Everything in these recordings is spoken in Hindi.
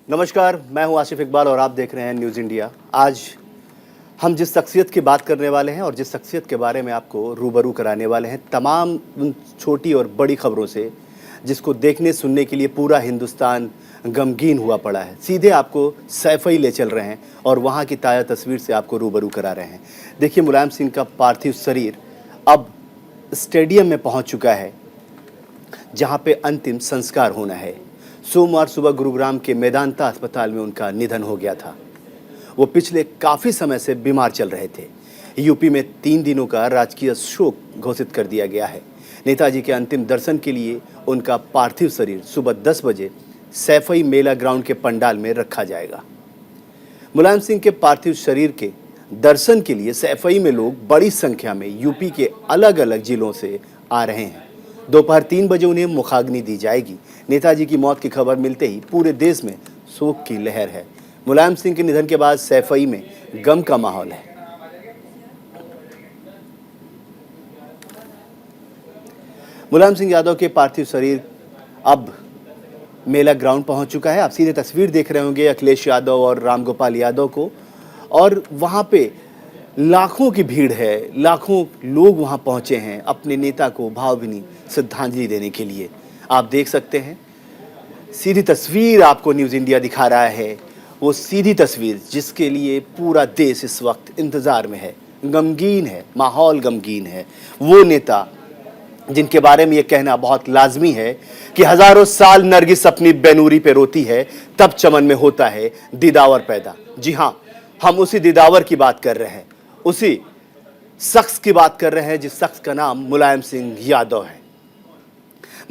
नमस्कार, मैं हूं आसिफ इकबाल और आप देख रहे हैं न्यूज़ इंडिया। आज हम जिस शख्सियत की बात करने वाले हैं और जिस शख्सियत के बारे में आपको रूबरू कराने वाले हैं, तमाम उन छोटी और बड़ी खबरों से जिसको देखने सुनने के लिए पूरा हिंदुस्तान गमगीन हुआ पड़ा है, सीधे आपको सैफई ले चल रहे हैं और वहाँ की ताज़ा तस्वीर से आपको रूबरू करा रहे हैं। देखिए, मुलायम सिंह का पार्थिव शरीर अब स्टेडियम में पहुँच चुका है, जहाँ पे अंतिम संस्कार होना है। सोमवार सुबह गुरुग्राम के मेदांता अस्पताल में उनका निधन हो गया था। वो पिछले काफ़ी समय से बीमार चल रहे थे। यूपी में 3 दिनों का राजकीय शोक घोषित कर दिया गया है। नेताजी के अंतिम दर्शन के लिए उनका पार्थिव शरीर सुबह 10 बजे सैफई मेला ग्राउंड के पंडाल में रखा जाएगा। मुलायम सिंह के पार्थिव शरीर के दर्शन के लिए सैफई में लोग बड़ी संख्या में यूपी के अलग अलग जिलों से आ रहे हैं। दोपहर 3 बजे उन्हें मुखाग्नि दी जाएगी। नेताजी की मौत की खबर मिलते ही पूरे देश में शोक की लहर है। मुलायम सिंह के निधन के बाद सैफई में गम का माहौल है। मुलायम सिंह यादव के पार्थिव शरीर अब मेला ग्राउंड पहुंच चुका है। आप सीधे तस्वीर देख रहे होंगे अखिलेश यादव और रामगोपाल यादव को, और वहां पे लाखों की भीड़ है, लाखों लोग वहां पहुंचे हैं अपने नेता को भावभीनी श्रद्धांजलि देने के लिए। आप देख सकते हैं, सीधी तस्वीर आपको न्यूज़ इंडिया दिखा रहा है, वो सीधी तस्वीर जिसके लिए पूरा देश इस वक्त इंतज़ार में है, गमगीन है, माहौल गमगीन है। वो नेता जिनके बारे में ये कहना बहुत लाजमी है कि हज़ारों साल नरगिस अपनी बेनूरी पे रोती है, तब चमन में होता है दीदावर पैदा। जी हाँ, हम उसी दीदावर की बात कर रहे हैं, उसी शख्स की बात कर रहे हैं जिस शख्स का नाम मुलायम सिंह यादव है।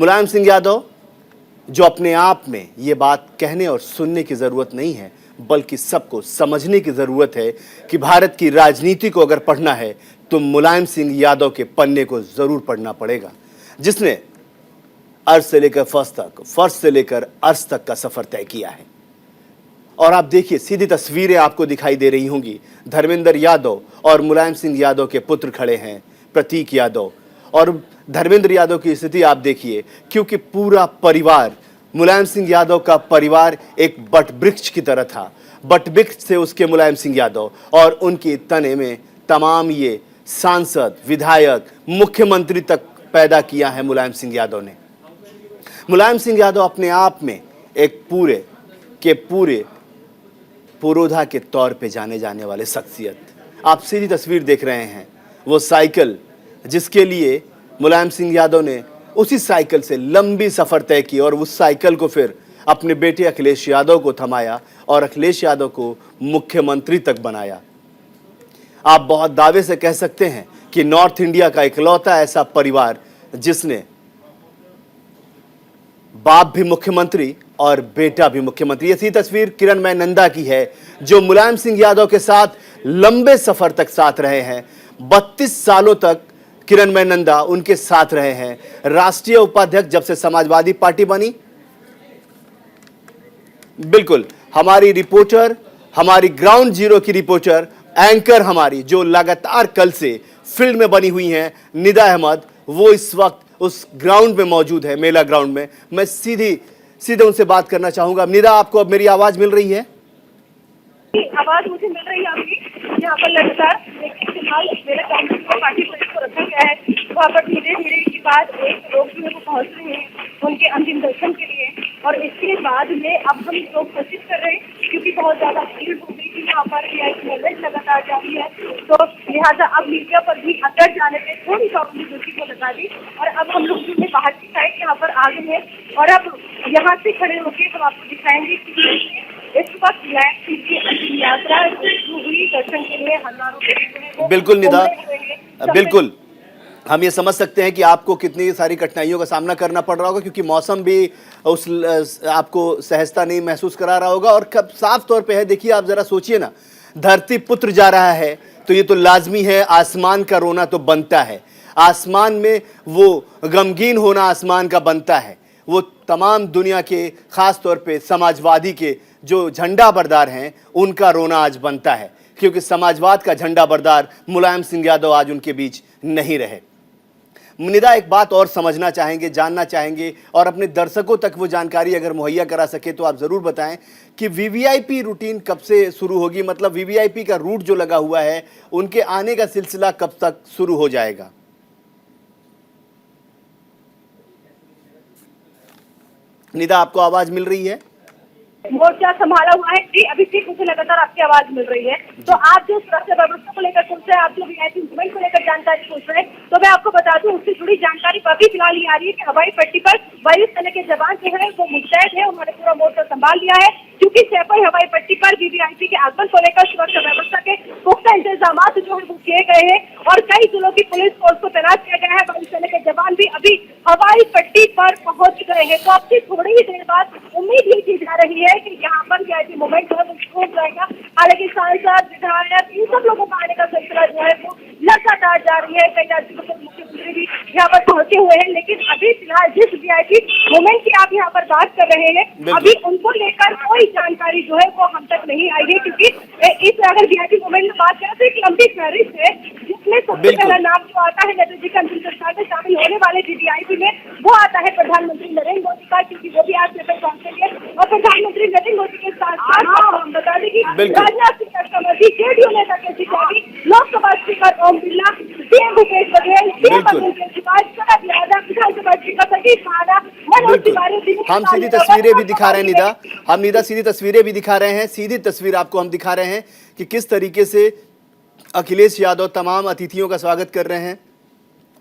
मुलायम सिंह यादव, जो अपने आप में ये बात कहने और सुनने की ज़रूरत नहीं है, बल्कि सबको समझने की ज़रूरत है कि भारत की राजनीति को अगर पढ़ना है तो मुलायम सिंह यादव के पन्ने को ज़रूर पढ़ना पड़ेगा, जिसने अर्श से लेकर फर्श तक, फर्श से लेकर अर्श तक का सफ़र तय किया है। और आप देखिए, सीधी तस्वीरें आपको दिखाई दे रही होंगी। धर्मेंद्र यादव और मुलायम सिंह यादव के पुत्र खड़े हैं, प्रतीक यादव। और धर्मेंद्र यादव की स्थिति आप देखिए, क्योंकि पूरा परिवार, मुलायम सिंह यादव का परिवार एक बट वृक्ष की तरह था। बट वृक्ष से उसके मुलायम सिंह यादव, और उनकी तने में तमाम ये सांसद, विधायक, मुख्यमंत्री तक पैदा किया है मुलायम सिंह यादव ने। मुलायम सिंह यादव अपने आप में एक पूरे के पूरे पुरोधा के तौर पे जाने जाने वाले शख्सियत। आप सीधी तस्वीर देख रहे हैं, वो साइकिल जिसके लिए मुलायम सिंह यादव ने उसी साइकिल से लंबी सफ़र तय की और उस साइकिल को फिर अपने बेटे अखिलेश यादव को थमाया और अखिलेश यादव को मुख्यमंत्री तक बनाया। आप बहुत दावे से कह सकते हैं कि नॉर्थ इंडिया का इकलौता ऐसा परिवार जिसने बाप भी मुख्यमंत्री और बेटा भी मुख्यमंत्री। ऐसी तस्वीर किरणमय नंदा की है, जो मुलायम सिंह यादव के साथ लंबे सफर तक साथ रहे हैं। 32 सालों तक किरणमय नंदा उनके साथ रहे हैं। राष्ट्रीय उपाध्यक्ष जब से समाजवादी पार्टी बनी, बिल्कुल हमारी रिपोर्टर, हमारी ग्राउंड जीरो की रिपोर्टर, एंकर हमारी जो लगातार कल से फील्ड में बनी हुई हैं, निदा अहमद, वो इस वक्त उस ग्राउंड में मौजूद है, मेला ग्राउंड में। मैं सीधे उनसे बात करना चाहूंगा। निदा, आपको अब मेरी आवाज मिल रही है? आवाज मुझे मिल रही है आपकी। यहाँ पर लगातार फिलहाल मेरा कांग्रेस को पार्टी पुलिस को रखा गया है। वहाँ पर धीरे धीरे के बाद एक लोग जो है वो पहुँच रहे हैं उनके अंतिम दर्शन के लिए, और इसके बाद में अब हम लोग कोशिश कर रहे हैं, क्योंकि बहुत ज्यादा भीड़ हो गई थी यहाँ पर, लगातार जारी है, तो लिहाजा अब मीडिया पर भी अंदर जाने में थोड़ी पाबंदी दूसरी को लगा दी। और अब हम लोग जो है बाहर की साइड यहाँ पर आ गए हैं, और अब यहाँ से खड़े होकर हम आपको दिखाएंगे कि इस वक्त मुलायम सिंह की अंतिम यात्रा शुरू हुई। दर्शन के लिए हजारों। बिल्कुल निदा, बिल्कुल हम ये समझ सकते हैं कि आपको कितनी सारी कठिनाइयों का सामना करना पड़ रहा होगा, क्योंकि मौसम भी आपको सहजता नहीं महसूस करा रहा होगा। और कब साफ तौर पे है, देखिए आप जरा सोचिए ना, धरती पुत्र जा रहा है तो ये तो लाजमी है, आसमान का रोना तो बनता है। आसमान में वो गमगीन होना आसमान का बनता है। वो तमाम दुनिया के, खास तौर पे समाजवादी के जो झंडा बरदार हैं, उनका रोना आज बनता है, क्योंकि समाजवाद का झंडा बरदार मुलायम सिंह यादव आज उनके बीच नहीं रहे। निदा, एक बात और समझना चाहेंगे, जानना चाहेंगे और अपने दर्शकों तक वो जानकारी अगर मुहैया करा सके तो आप जरूर बताएं कि वीवीआईपी रूटीन कब से शुरू होगी, मतलब वीवीआईपी का रूट जो लगा हुआ है उनके आने का सिलसिला कब तक शुरू हो जाएगा? निदा, आपको आवाज मिल रही है? मोर्चा संभाला हुआ है जी, अभी ठीक मुझे लगातार आपकी आवाज मिल रही है। तो आप जो सुरक्षा व्यवस्था को लेकर पूछ रहे हैं, आप जो वीआईपी मूवमेंट को लेकर जानकारी पूछ रहे हैं, तो मैं आपको बता दूं उससे जुड़ी जानकारी अभी फिलहाल ये आ रही है कि हवाई पट्टी पर वायुसेना के जवान जो है वो मुस्तैद है, उन्होंने पूरा मोर्चा संभाल लिया है, क्योंकि सैफई हवाई पट्टी पर वीवीआईपी के आगमन को लेकर सुरक्षा व्यवस्था के पुख्ता इंतजाम जो है वो किए गए हैं और कई जिलों की पुलिस फोर्स को तैनात किया गया है। वायुसेना के जवान भी अभी हवाई पट्टी पर पहुंच गए हैं। तो अब से थोड़ी ही देर बाद उम्मीद ये की जा रही है कि यहाँ पर वीआईपी मूवमेंट जो है वो शुरू हो जाएगा। हालांकि सांसद, विधायक, इन सब लोगों का आने का सिलसिला जो है वो लगातार जारी है। कई राज्यों के मुख्यमंत्री भी यहाँ पर पहुंचे हुए हैं, लेकिन अभी फिलहाल जिस वीआईपी मूवमेंट की आप यहाँ पर बात कर रहे हैं, अभी उनको लेकर कोई जानकारी जो है वो हम तक नहीं आई है, क्योंकि इस अगर वीआईपी मूवमेंट में बात करें तो एक लंबी फहरिस्त है, जिसमें सबसे पहला नाम जो आता है नेताजी के अंतिम संस्कार में शामिल होने वाले वीवीआईपी में वो आता है प्रधानमंत्री नरेंद्र मोदी का, क्योंकि वो भी आज पेपर पहुंचेंगे। और प्रधानमंत्री नरेंद्र मोदी के साथ साथ हम बता दें कि राजनाथ सिंह, रक्षा मंत्री, जेडीयू नेता के त्यागी, Lok Sabha speaker Om Birla, CM Bhupesh Baghel, CM Arvind Kejriwal, Sharad Yadav, विधानसभा स्पीकर सतीश महाना, मनोज तिवारी। हम सीधी तस्वीरें भी दिखा रहे हैं निदा, हम निदा सीधी तस्वीरें भी दिखा रहे हैं, सीधी तस्वीर आपको हम दिखा रहे हैं कि किस तरीके से अखिलेश यादव तमाम अतिथियों का स्वागत कर रहे हैं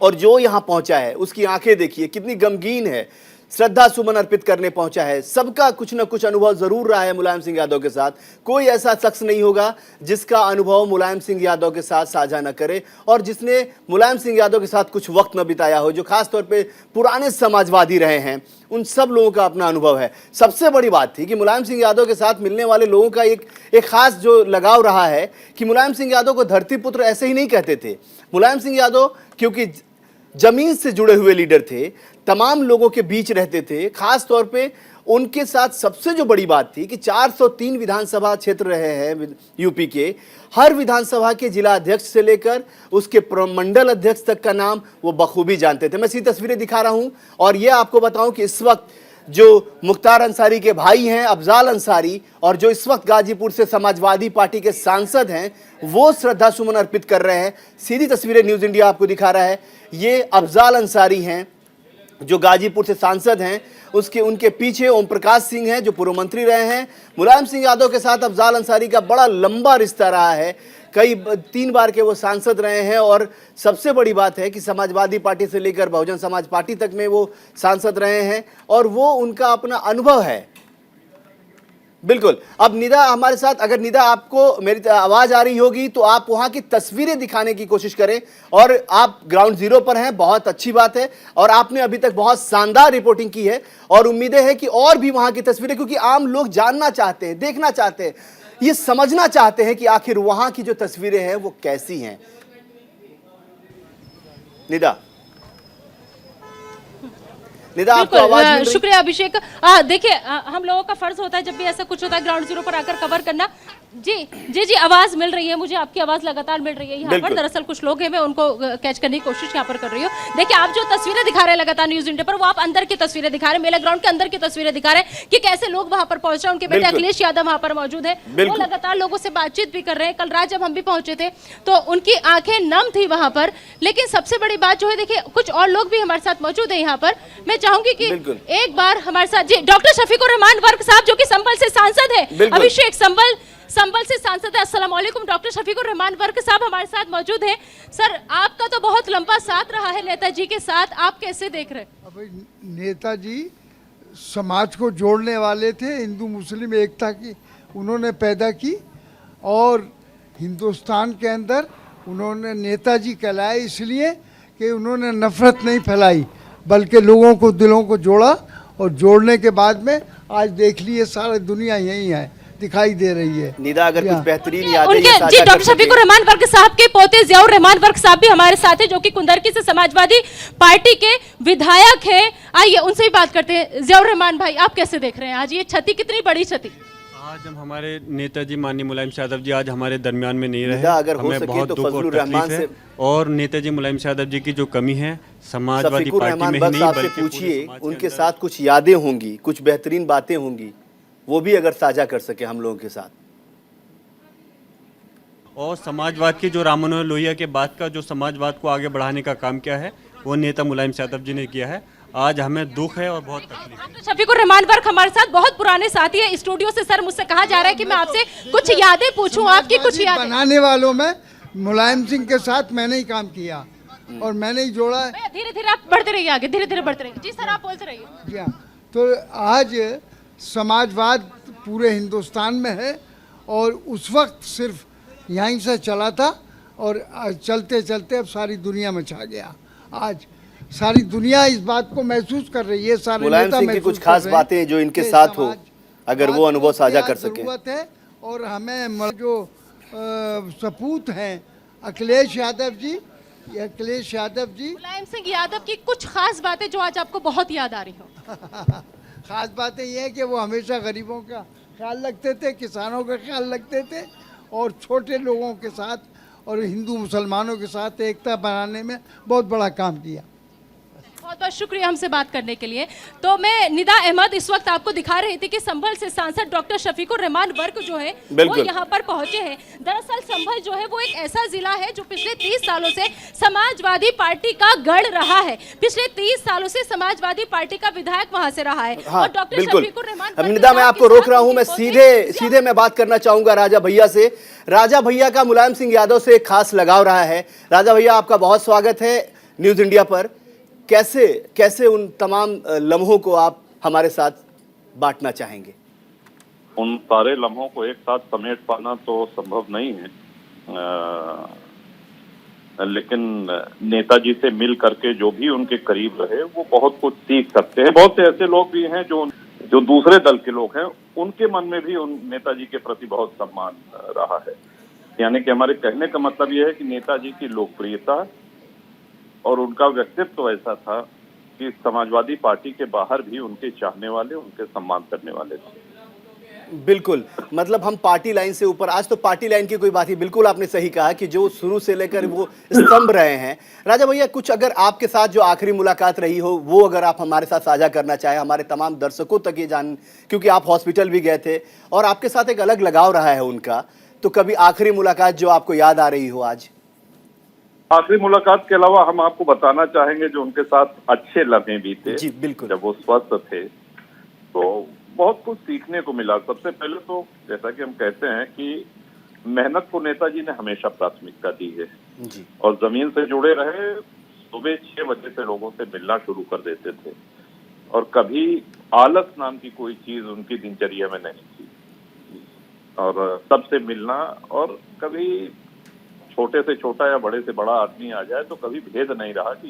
और जो यहां पहुंचा है उसकी आंखें देखिए कितनी गमगीन है, श्रद्धा सुमन अर्पित करने पहुंचा है। सबका कुछ ना कुछ अनुभव जरूर रहा है मुलायम सिंह यादव के साथ, कोई ऐसा शख्स नहीं होगा जिसका अनुभव मुलायम सिंह यादव के साथ साझा न करे और जिसने मुलायम सिंह यादव के साथ कुछ वक्त न बिताया हो, जो खासतौर पे पुराने समाजवादी रहे हैं, उन सब लोगों का अपना अनुभव है। सबसे बड़ी बात थी कि मुलायम सिंह यादव के साथ मिलने वाले लोगों का एक खास जो लगाव रहा है कि मुलायम सिंह यादव को धरती पुत्र ऐसे ही नहीं कहते थे। मुलायम सिंह यादव क्योंकि जमीन से जुड़े हुए लीडर थे, तमाम लोगों के बीच रहते थे, खास तौर पे उनके साथ सबसे जो बड़ी बात थी कि 403 विधानसभा क्षेत्र रहे हैं यूपी के, हर विधानसभा के जिला अध्यक्ष से लेकर उसके मंडल अध्यक्ष तक का नाम वो बखूबी जानते थे। मैं सीधी तस्वीरें दिखा रहा हूं और ये आपको बताऊं कि इस वक्त जो मुख्तार अंसारी के भाई हैं अफजाल अंसारी और जो इस वक्त गाजीपुर से समाजवादी पार्टी के सांसद हैं, वो श्रद्धा सुमन अर्पित कर रहे हैं। सीधी तस्वीरें न्यूज़ इंडिया आपको दिखा रहा है। ये अफजाल अंसारी हैं जो गाजीपुर से सांसद हैं, उनके पीछे ओम प्रकाश सिंह हैं जो पूर्व मंत्री रहे हैं। मुलायम सिंह यादव के साथ अफजाल अंसारी का बड़ा लंबा रिश्ता रहा है, कई 3 बार के वो सांसद रहे हैं और सबसे बड़ी बात है कि समाजवादी पार्टी से लेकर बहुजन समाज पार्टी तक में वो सांसद रहे हैं और वो उनका अपना अनुभव है। बिल्कुल। अब निदा हमारे साथ, अगर निदा आपको मेरी आवाज आ रही होगी तो आप वहां की तस्वीरें दिखाने की कोशिश करें। और आप ग्राउंड जीरो पर हैं, बहुत अच्छी बात है और आपने अभी तक बहुत शानदार रिपोर्टिंग की है और उम्मीदें हैं कि और भी वहां की तस्वीरें, क्योंकि आम लोग जानना चाहते हैं, देखना चाहते हैं, ये समझना चाहते हैं कि आखिर वहां की जो तस्वीरें हैं वो कैसी हैं। निदा, आपको आवाज मिल रही? शुक्रिया अभिषेक। देखिए, हम लोगों का फर्ज होता है जब भी ऐसा कुछ होता है ग्राउंड जीरो पर आकर कवर करना। जी आवाज मिल रही है मुझे, आपकी आवाज लगातार मिल रही है यहाँ पर। दरअसल कुछ लोग हैं, मैं उनको कैच करने की कोशिश यहाँ पर कर रही हूँ। देखिए, आप जो तस्वीरें दिखा रहे हैं लगातार न्यूज इंडिया पर, वो आप अंदर की तस्वीरें दिखा रहे हैं, मेला ग्राउंड के अंदर की तस्वीरें दिखा रहे हैं कि कैसे लोग वहां पर पहुंच रहे हैं। उनके बेटे अखिलेश यादव वहां पर मौजूद है, वो लगातार लोगों से बातचीत भी कर रहे हैं। कल रात जब हम भी पहुंचे थे तो उनकी आंखें नम थी वहां पर। लेकिन सबसे बड़ी बात जो है, देखिए कुछ और लोग भी हमारे साथ मौजूद है यहाँ पर। मैं चाहूंगी कि एक बार हमारे साथ जी डॉक्टर शफीकुर रहमान वर्क साहब जो कि संभल से सांसद है, अभिषेक संभल से सांसद है। अस्सलाम वालेकुम। डॉक्टर शफीकुर रहमान वर्क साहब हमारे साथ मौजूद हैं। सर, आपका तो बहुत लंबा साथ रहा है नेताजी के साथ, आप कैसे देख रहे हैं? अब नेताजी समाज को जोड़ने वाले थे, हिंदू मुस्लिम एकता की उन्होंने पैदा की और हिंदुस्तान के अंदर उन्होंने नेताजी कहलाए इसलिए कि उन्होंने नफरत नहीं फैलाई बल्कि लोगों को, दिलों को जोड़ा और जोड़ने के बाद में आज देख लिए सारी दुनिया यही है, दिखाई दे रही है। निदा, अगर कुछ बेहतरीन यादें उनके जी डॉक्टर शफीकुर रहमान वर्क साहब के पोते जियाउर रहमान वर्क साहब भी हमारे साथ हैं, जो कि कुंदरकी से समाजवादी पार्टी के विधायक हैं। आइए उनसे ही बात करते हैं। जियाउर रहमान भाई, आप कैसे देख रहे हैं आज ये क्षति, कितनी बड़ी क्षति? आज हम हमारे नेताजी माननीय मुलायम सिंह यादव जी आज हमारे दरमियान में नहीं रहे। निदा, अगर हो हमें सके बहुत तो दुख और फजलुर तकलीफ रहमान है। से और नेताजी मुलायम सिंह यादव जी की जो कमी है समाजवादी शफीकुर पार्टी रहमान में ही बख्श नहीं साहब से बल्कि पूरे पूछिए, समाज के उनके अंदर। साथ कुछ यादें होंगी, कुछ बेहतरीन बातें होंगी, वो भी अगर साझा कर सके हम लोगों के साथ। और समाजवाद की जो राम मनोहर लोहिया के बाद का जो समाजवाद को आगे बढ़ाने का काम किया है वो नेता मुलायम सिंह यादव जी ने किया है। आज हमें दुख है और बहुत तकलीफ है। डॉक्टर शफीकुर रहमान वर्क हमारे साथ बहुत पुराने साथी है स्टूडियो से। सर, मुझसे कहा जा रहा है कि मैं आपसे कुछ यादें पूछूं, आपकी कुछ यादें। बनाने वालों में मुलायम सिंह के साथ मैंने ही काम किया और मैंने ही जोड़ा है। धीरे धीरे आप बढ़ते रहिए आगे, धीरे धीरे बढ़ते रहिए। जी सर, आप बोलते रहिए। जी हाँ, तो आज समाजवाद पूरे हिंदुस्तान में है और उस वक्त सिर्फ यहीं से चला था और चलते चलते अब सारी दुनिया में छा गया। आज सारी दुनिया इस बात को महसूस कर रही है, सारे मुलायम नेता सिंह की महसूस कुछ कर खास रहे हैं बातें जो इनके कि साथ हो, समाजवाद अगर वो अनुभव को साझा क्या कर सके। जरूरत है। और हमें जो सपूत हैं अखिलेश यादव जी, अखिलेश यादव जी मुलायम सिंह यादव की कुछ खास बातें जो आज आपको बहुत याद आ रही हो। खास बातें ये है कि वो हमेशा गरीबों का ख्याल रखते थे, किसानों का ख्याल रखते थे और छोटे लोगों के साथ और हिंदू मुसलमानों के साथ एकता बनाने में बहुत बड़ा काम किया। बहुत बहुत शुक्रिया हमसे बात करने के लिए। तो मैं निदा अहमद इस वक्त आपको दिखा रही थी कि संभल से सांसद डॉक्टर शफीकुर रहमान वर्क जो है वो यहाँ पर पहुंचे हैं। दरअसल संभल जो है वो एक ऐसा जिला है जो पिछले 30 सालों से समाजवादी पार्टी का गढ़ रहा है। पिछले 30 सालों से समाजवादी पार्टी का विधायक वहां से रहा है। हाँ, और डॉक्टर शफीकुर रहमान, निदा, मैं आपको रोक रहा हूं, मैं सीधे मैं बात करना चाहूंगा राजा भैया से। राजा भैया का मुलायम सिंह यादव से एक खास लगाव रहा है। राजा भैया, आपका बहुत स्वागत है न्यूज इंडिया पर। कैसे उन तमाम लम्हों को आप हमारे साथ बांटना चाहेंगे? उन सारे लम्हों को एक साथ समेट पाना तो संभव नहीं है, लेकिन नेताजी से मिल करके जो भी उनके करीब रहे वो बहुत कुछ सीख सकते हैं। बहुत से ऐसे लोग भी हैं जो दूसरे दल के लोग हैं, उनके मन में भी उन नेताजी के प्रति बहुत सम्मान रहा है। यानी कि हमारे कहने का मतलब ये है कि नेताजी की लोकप्रियता और उनका व्यक्तित्व ऐसा था कि समाजवादी पार्टी के बाहर भी उनके चाहने वाले, उनके सम्मान करने वाले थे। बिल्कुल, मतलब हम पार्टी लाइन से ऊपर, आज तो पार्टी लाइन की कोई बात ही, बिल्कुल आपने सही कहा कि जो शुरू से लेकर वो स्तंभ रहे हैं। राजा भैया, कुछ अगर आपके साथ जो आखिरी मुलाकात रही हो वो अगर आप हमारे साथ साझा करना चाहें, हमारे तमाम दर्शकों तक ये जान, क्योंकि आप हॉस्पिटल भी गए थे और आपके साथ एक अलग लगाव रहा है उनका, तो कभी आखिरी मुलाकात जो आपको याद आ रही हो आज? आखिरी मुलाकात के अलावा हम आपको बताना चाहेंगे जो उनके साथ अच्छे लम्हे भी थे। जी बिल्कुल। जब वो स्वस्थ थे तो बहुत कुछ सीखने को मिला। सबसे पहले तो जैसा कि हम कहते हैं कि मेहनत को नेताजी ने हमेशा प्राथमिकता दी है जी। और जमीन से जुड़े रहे। सुबह 6 बजे से लोगों से मिलना शुरू कर देते थे और कभी आलस नाम की कोई चीज उनकी दिनचर्या में नहीं थी और सबसे मिलना, और कभी छोटे से छोटा या बड़े से बड़ा आदमी आ जाए तो कभी भेद नहीं रहा कि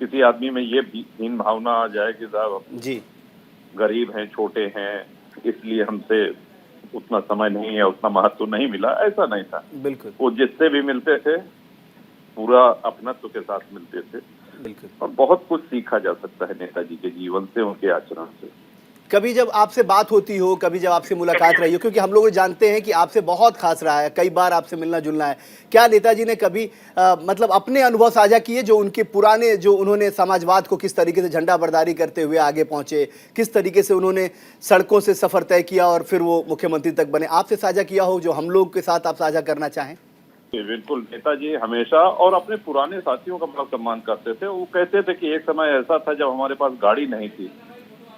किसी आदमी में ये हीन भावना आ जाए कि साहब जी गरीब हैं, छोटे हैं, इसलिए हमसे उतना समय नहीं है, उतना महत्व नहीं मिला। ऐसा नहीं था। बिल्कुल। वो जिससे भी मिलते थे पूरा अपनत्व के साथ मिलते थे। बिल्कुल। और बहुत कुछ सीखा जा सकता है नेताजी के जीवन से, उनके आचरण से। कभी जब आपसे बात होती हो, कभी जब आपसे मुलाकात रही हो, क्योंकि हम लोग जानते हैं कि आपसे बहुत खास रहा है, कई बार आपसे मिलना जुलना है, क्या नेताजी ने कभी मतलब अपने अनुभव साझा किए जो उनके पुराने, जो उन्होंने समाजवाद को किस तरीके से झंडा बरदारी करते हुए आगे पहुंचे, किस तरीके से उन्होंने सड़कों से सफर तय किया और फिर वो मुख्यमंत्री तक बने, आपसे साझा किया हो जो हम लोग के साथ आप साझा करना चाहें? बिल्कुल, नेताजी हमेशा और अपने पुराने साथियों का बड़ा सम्मान करते थे। वो कहते थे कि एक समय ऐसा था जब हमारे पास गाड़ी नहीं थी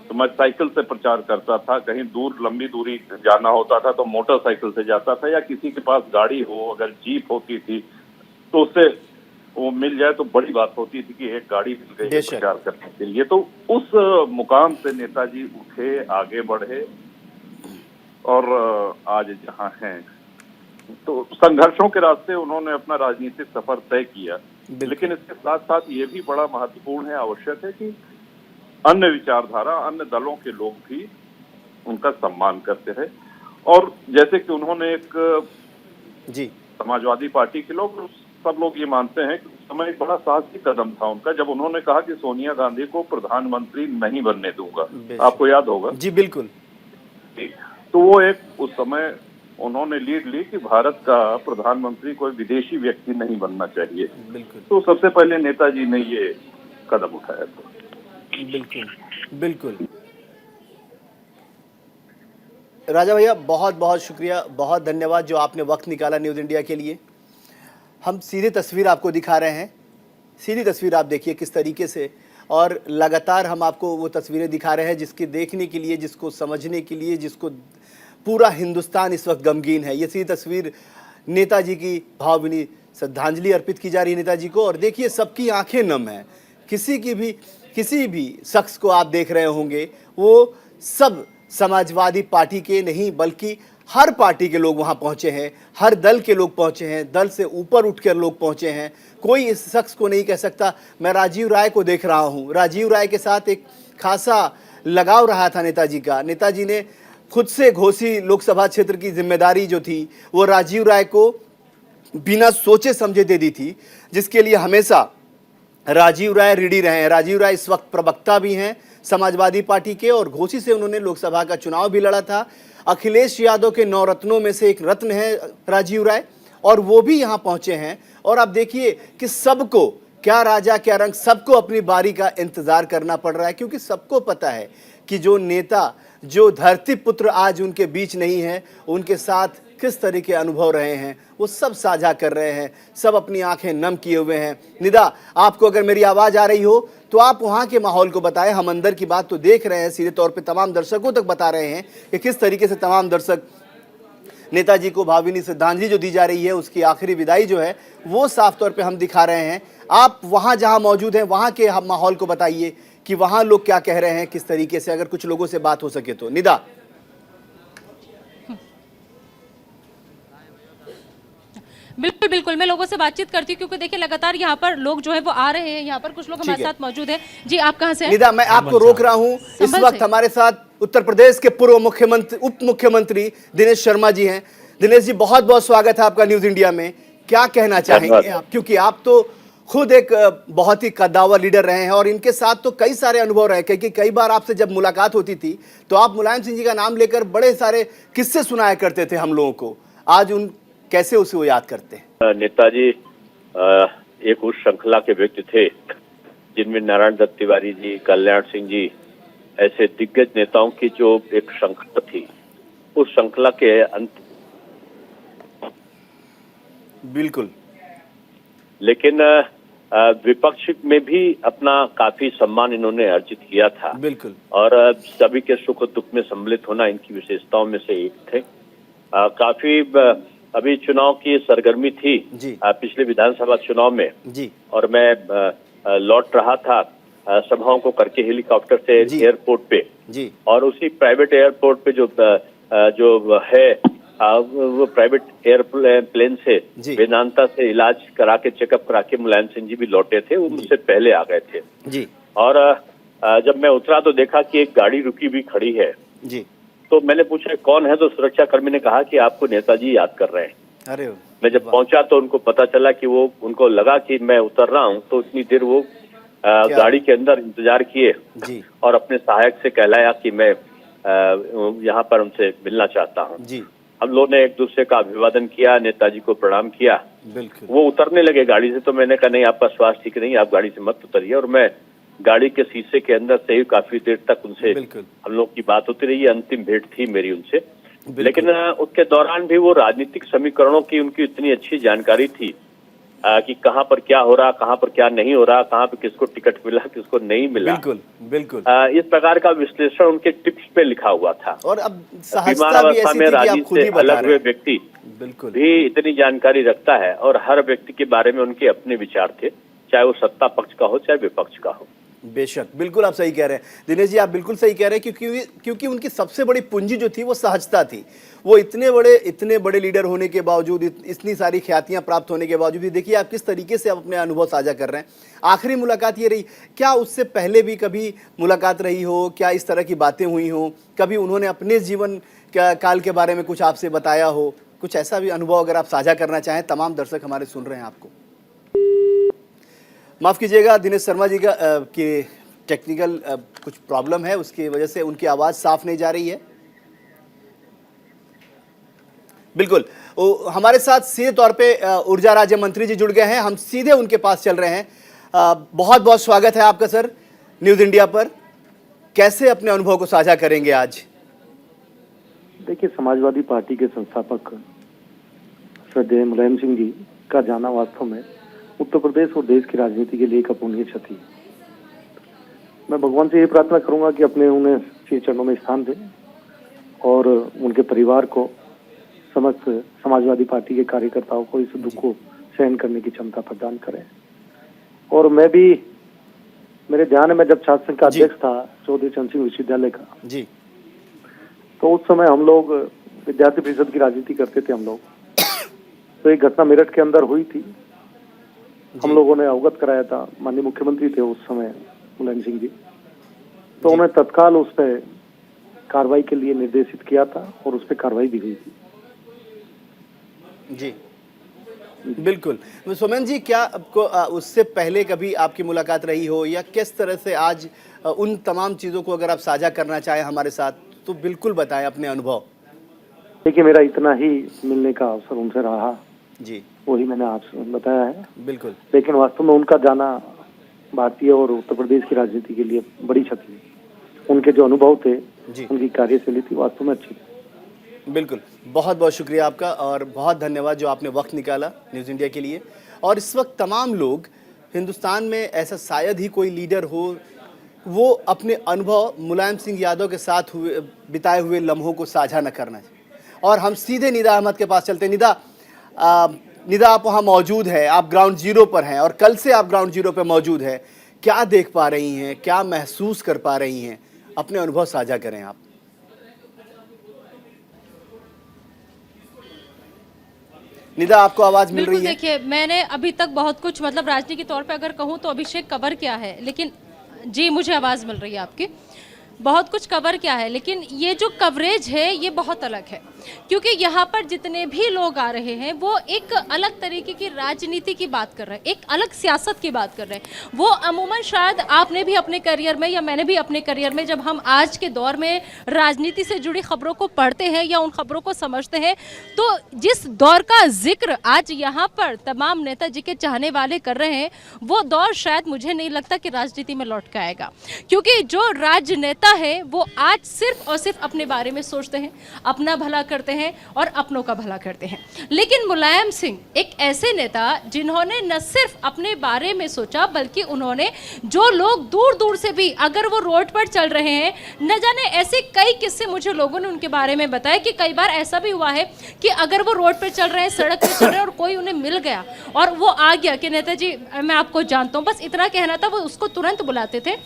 तो मैं साइकिल से प्रचार करता था, कहीं दूर लंबी दूरी जाना होता था तो मोटरसाइकिल से जाता था, या किसी के पास गाड़ी हो, अगर जीप होती थी तो उससे वो मिल जाए तो बड़ी बात होती थी कि एक गाड़ी मिल गई है प्रचार करने के लिए। तो उस मुकाम से नेताजी उठे, आगे बढ़े और आज जहाँ हैं तो संघर्षों के रास्ते उन्होंने अपना राजनीतिक सफर तय किया। लेकिन इसके साथ साथ ये भी बड़ा महत्वपूर्ण है, आवश्यक है कि अन्य विचारधारा, अन्य दलों के लोग भी उनका सम्मान करते रहे। और जैसे कि उन्होंने एक जी समाजवादी पार्टी के लोग, सब लोग ये मानते हैं कि उस समय एक बड़ा साहसी कदम था उनका जब उन्होंने कहा कि सोनिया गांधी को प्रधानमंत्री नहीं बनने दूंगा। आपको याद होगा? जी बिल्कुल। तो वो एक उस समय उन्होंने लीड ली कि भारत का प्रधानमंत्री कोई विदेशी व्यक्ति नहीं बनना चाहिए। बिल्कुल तो सबसे पहले नेताजी ने ये कदम उठाया था। बिल्कुल बिल्कुल। राजा भैया बहुत बहुत शुक्रिया, बहुत धन्यवाद जो आपने वक्त निकाला न्यूज़ इंडिया के लिए। हम सीधी तस्वीर आपको दिखा रहे हैं, सीधी तस्वीर आप देखिए किस तरीके से, और लगातार हम आपको वो तस्वीरें दिखा रहे हैं जिसके देखने के लिए, जिसको समझने के लिए, जिसको पूरा हिंदुस्तान इस वक्त गमगीन है। ये सीधी तस्वीर नेताजी की भावभीनी श्रद्धांजलि अर्पित की जा रही है नेताजी को, और देखिए सबकी आंखें नम हैं। किसी भी शख्स को आप देख रहे होंगे, वो सब समाजवादी पार्टी के नहीं बल्कि हर पार्टी के लोग वहां पहुंचे हैं, हर दल के लोग पहुंचे हैं, दल से ऊपर उठकर लोग पहुंचे हैं। कोई इस शख्स को नहीं कह सकता मैं राजीव राय को देख रहा हूं। राजीव राय के साथ एक खासा लगाव रहा था नेताजी का। नेताजी ने खुद से घोसी लोकसभा क्षेत्र की जिम्मेदारी जो थी वो राजीव राय को बिना सोचे समझे दे दी थी, जिसके लिए हमेशा राजीव राय ऋणी रहे हैं। राजीव राय इस वक्त प्रवक्ता भी हैं समाजवादी पार्टी के, और घोसी से उन्होंने लोकसभा का चुनाव भी लड़ा था। अखिलेश यादव के 9 रत्नों में से एक रत्न है राजीव राय, और वो भी यहाँ पहुंचे हैं। और आप देखिए कि सबको, क्या राजा क्या रंग, सबको अपनी बारी का इंतजार करना पड़ रहा है, क्योंकि सबको पता है कि जो नेता, जो धरती पुत्र आज उनके बीच नहीं है, उनके साथ किस तरह के अनुभव रहे हैं वो सब साझा कर रहे हैं, सब अपनी आंखें नम किए हुए हैं। निदा, आपको अगर मेरी आवाज़ आ रही हो तो आप वहाँ के माहौल को बताएं। हम अंदर की बात तो देख रहे हैं, सीधे तौर पे तमाम दर्शकों तक बता रहे हैं कि किस तरीके से तमाम दर्शक नेताजी को भावभीनी श्रद्धांजलि जो दी जा रही है, उसकी आखिरी विदाई जो है वो साफ तौर पे हम दिखा रहे हैं। आप वहाँ जहाँ मौजूद हैं वहाँ के माहौल को बताइए कि वहाँ लोग क्या कह रहे हैं, किस तरीके से, अगर कुछ लोगों से बात हो सके तो। निदा। बिल्कुल बिल्कुल, मैं लोगों से बातचीत करती हूँ क्योंकि देखिए लगातार यहाँ पर लोग जो है वो आ रहे हैं। यहाँ पर कुछ लोग हमारे साथ मौजूद हैं। जी, आप कहाँ से हैं? निदा, मैं आपको रोक रहा हूँ। इस वक्त हमारे साथ उत्तर प्रदेश के पूर्व मुख्यमंत्री, उप मुख्यमंत्री दिनेश शर्मा जी हैं। दिनेश जी, बहुत बहुत स्वागत है आपका न्यूज इंडिया में। क्या कहना चाहेंगे आप, क्योंकि आप तो खुद एक बहुत ही कद्दावर लीडर रहे हैं और इनके साथ तो कई सारे अनुभव रहे, क्योंकि कई बार आपसे जब मुलाकात होती थी तो आप मुलायम सिंह जी का नाम लेकर बड़े सारे किस्से सुनाया करते थे हम लोगों को। आज उन कैसे उसे वो याद करते हैं? नेताजी एक उस श्रृंखला के व्यक्ति थे जिनमें नारायण दत्त तिवारी जी, कल्याण सिंह जी ऐसे दिग्गज नेताओं की जो एक श्रृंखला थी, उस श्रृंखला के अंत बिल्कुल, लेकिन विपक्ष में भी अपना काफी सम्मान इन्होंने अर्जित किया था। बिल्कुल, और सभी के सुख दुख में सम्मिलित होना इनकी विशेषताओं में से एक थे। काफी अभी चुनाव की सरगर्मी थी पिछले विधानसभा चुनाव में जी, और मैं लौट रहा था सभाओं को करके हेलीकॉप्टर से एयरपोर्ट पे जी, और उसी प्राइवेट एयरपोर्ट पे जो है वो प्राइवेट एयरप्लेन से वेदांता से इलाज करा के, चेकअप करा के मुलायम सिंह जी भी लौटे थे। वो मुझसे पहले आ गए थे जी। और जब मैं उतरा तो देखा कि एक गाड़ी रुकी भी खड़ी है जी। तो मैंने पूछा कौन है, तो सुरक्षा कर्मी ने कहा कि आपको नेताजी याद कर रहे हैं। अरे, मैं जब पहुंचा तो उनको पता चला कि वो, उनको लगा कि मैं उतर रहा हूं, तो इतनी देर वो गाड़ी के अंदर इंतजार किए और अपने सहायक से कहलाया कि मैं यहाँ पर उनसे मिलना चाहता हूँ जी। हम लोगों ने एक दूसरे का अभिवादन किया, नेताजी को प्रणाम किया। बिल्कुल। वो उतरने लगे गाड़ी से तो मैंने कहा नहीं, आपका स्वास्थ्य ठीक नहीं, आप गाड़ी से मत उतरिए। और मैं गाड़ी के शीशे के अंदर से ही काफी देर तक उनसे हम लोग की बात होती रही। अंतिम भेंट थी मेरी उनसे। लेकिन उसके दौरान भी वो राजनीतिक समीकरणों की उनकी इतनी अच्छी जानकारी थी कि कहाँ पर क्या हो रहा, कहाँ पर क्या नहीं हो रहा, कहाँ पर किसको टिकट मिला, किसको नहीं मिला। बिल्कुल बिल्कुल। इस प्रकार का विश्लेषण उनके टिप्स पे लिखा हुआ था। और अब बीमार अवस्था में राजनीति से अलग हुए व्यक्ति बिल्कुल भी इतनी जानकारी रखता है और हर व्यक्ति के बारे में उनके अपने विचार थे, चाहे वो सत्ता पक्ष का हो चाहे विपक्ष का हो। बेशक, बिल्कुल आप सही कह रहे हैं दिनेश जी, आप बिल्कुल सही कह रहे हैं, क्योंकि उनकी सबसे बड़ी पूंजी जो थी वो सहजता थी। वो इतने बड़े लीडर होने के बावजूद, इतनी सारी ख्यातियां प्राप्त होने के बावजूद, देखिए आप किस तरीके से आप अपने अनुभव साझा कर रहे हैं। आखिरी मुलाकात ये रही, क्या उससे पहले भी कभी मुलाकात रही हो, क्या इस तरह की बातें हुई हो, कभी उन्होंने अपने जीवन काल के बारे में कुछ आपसे बताया हो, कुछ ऐसा भी अनुभव अगर आप साझा करना चाहें? तमाम दर्शक हमारे सुन रहे हैं आपको। माफ़ कीजिएगा, दिनेश शर्मा जी का कि टेक्निकल कुछ प्रॉब्लम है, उसकी वजह से उनकी आवाज़ साफ नहीं जा रही है। बिल्कुल। हमारे साथ सीधे तौर पे ऊर्जा राज्य मंत्री जी जुड़ गए हैं, हम सीधे उनके पास चल रहे हैं। बहुत बहुत स्वागत है आपका सर न्यूज़ इंडिया पर। कैसे अपने अनुभव को साझा करेंगे आज? देखिए, समाजवादी पार्टी के संस्थापक श्रद्धेय मुलायम सिंह जी का जाना वास्तव में उत्तर प्रदेश और देश की राजनीति के लिए एक अपूरणीय क्षति है। मैं भगवान से ये प्रार्थना करूंगा कि अपने उन्हें श्री चरणों में स्थान दें और उनके परिवार को, समस्त समाजवादी पार्टी के कार्यकर्ताओं को इस दुख को सहन करने की क्षमता प्रदान करें। और मैं भी, मेरे ध्यान में जब छात्र संघ का अध्यक्ष था चौधरी चरण सिंह विश्वविद्यालय का जी, तो उस समय हम लोग विद्यार्थी परिषद की राजनीति करते थे हम लोग। तो एक घटना मेरठ के अंदर हुई थी, हम लोगों ने अवगत कराया था, माननीय मुख्यमंत्री थे उस समय मुलायम सिंह जी, तो उन्हें तत्काल उस पर कार्रवाई के लिए निर्देशित किया था और उस पर कार्रवाई भी हुई थी। जी बिल्कुल। सोमेन जी, क्या आपको उससे पहले कभी आपकी मुलाकात रही हो, या किस तरह से आज उन तमाम चीज़ों को अगर आप साझा करना चाहें हमारे साथ तो बिल्कुल बताएं अपने अनुभव। देखिए, मेरा इतना ही मिलने का अवसर उनसे रहा जी, वही मैंने आपसे बताया है। बिल्कुल। लेकिन वास्तव में उनका जाना भारतीय और उत्तर प्रदेश की राजनीति के लिए बड़ी क्षति है। उनके जो अनुभव थे, उनकी कार्यशैली थी, वास्तव में अच्छी थी। बिल्कुल, बहुत बहुत शुक्रिया आपका और बहुत धन्यवाद जो आपने वक्त निकाला न्यूज़ इंडिया के लिए। और इस वक्त तमाम लोग हिंदुस्तान में, ऐसा शायद ही कोई लीडर हो, वो अपने अनुभव मुलायम सिंह यादव के साथ बिताए हुए लम्हों को साझा न करना चाहिए। और हम सीधे निदा अहमद के पास चलते हैं। निदा, आप वहाँ मौजूद है, आप ग्राउंड जीरो पर हैं और कल से आप ग्राउंड जीरो पर मौजूद है। क्या देख पा रही हैं, क्या महसूस कर पा रही हैं? अपने अनुभव साझा करें आप। निदा, आपको आवाज मिल रही है? देखिए, मैंने अभी तक बहुत कुछ, मतलब राजनीति के तौर पे अगर कहूँ तो अभिषेक कवर किया है, लेकिन जी मुझे आवाज़ मिल रही है आपकी। बहुत कुछ कवर किया है, लेकिन ये जो कवरेज है ये बहुत अलग है, क्योंकि यहाँ पर जितने भी लोग आ रहे हैं वो एक अलग तरीके की राजनीति की बात कर रहे हैं, एक अलग सियासत की बात कर रहे हैं। वो अमूमन शायद आपने भी अपने करियर में या मैंने भी अपने करियर में, जब हम आज के दौर में राजनीति से जुड़ी खबरों को पढ़ते हैं या उन खबरों को समझते हैं, तो जिस दौर का जिक्र आज यहाँ पर तमाम नेताजी के चाहने वाले कर रहे हैं, वो दौर शायद मुझे नहीं लगता कि राजनीति में लौट के आएगा। क्योंकि जो राजनेता है वो आज सिर्फ और सिर्फ अपने बारे में सोचते हैं, अपना भला करते हैं और अपनों का भला करते हैं। लेकिन मुलायम सिंह एक ऐसे नेता जिन्होंने न सिर्फ अपने बारे में सोचा, बल्कि उन्होंने जो लोग दूर दूर से भी अगर वो रोड पर चल रहे हैं, न जाने ऐसे कई किस्से मुझे लोगों ने उनके बारे में बताया कि कई बार ऐसा भी हुआ है कि अगर वो रोड पर चल रहे हैं, सड़क पर चल रहे हैं और कोई उन्हें मिल गया और वो आ गया कि नेताजी मैं आपको जानता हूँ, बस इतना कहना था, वो उसको तुरंत बुलाते थे,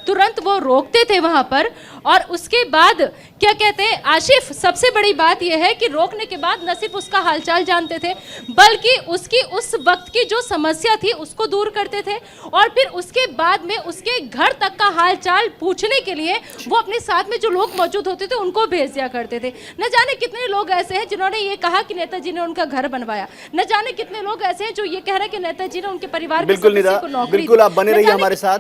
तुरंत वो रोकते थे वहां पर। और उसके बाद क्या कहते हैं आशिफ, सबसे बड़ी बात यह है कि रोकने के बाद न सिर्फ उसका हालचाल जानते थे, बल्कि उसकी उस वक्त की जो समस्या थी उसको दूर करते थे। और फिर उसके बाद में उसके घर तक का हालचाल पूछने के लिए वो अपने साथ में जो लोग मौजूद होते थे उनको भेज दिया करते थे। न जाने कितने लोग ऐसे हैं जिन्होंने ये कहा कि नेताजी ने उनका घर बनवाया, न जाने कितने लोग ऐसे हैं जो ये कह रहे हैं कि नेताजी ने उनके परिवार के बिल्कुल निदा, बिल्कुल आप बने रहिए हमारे साथ।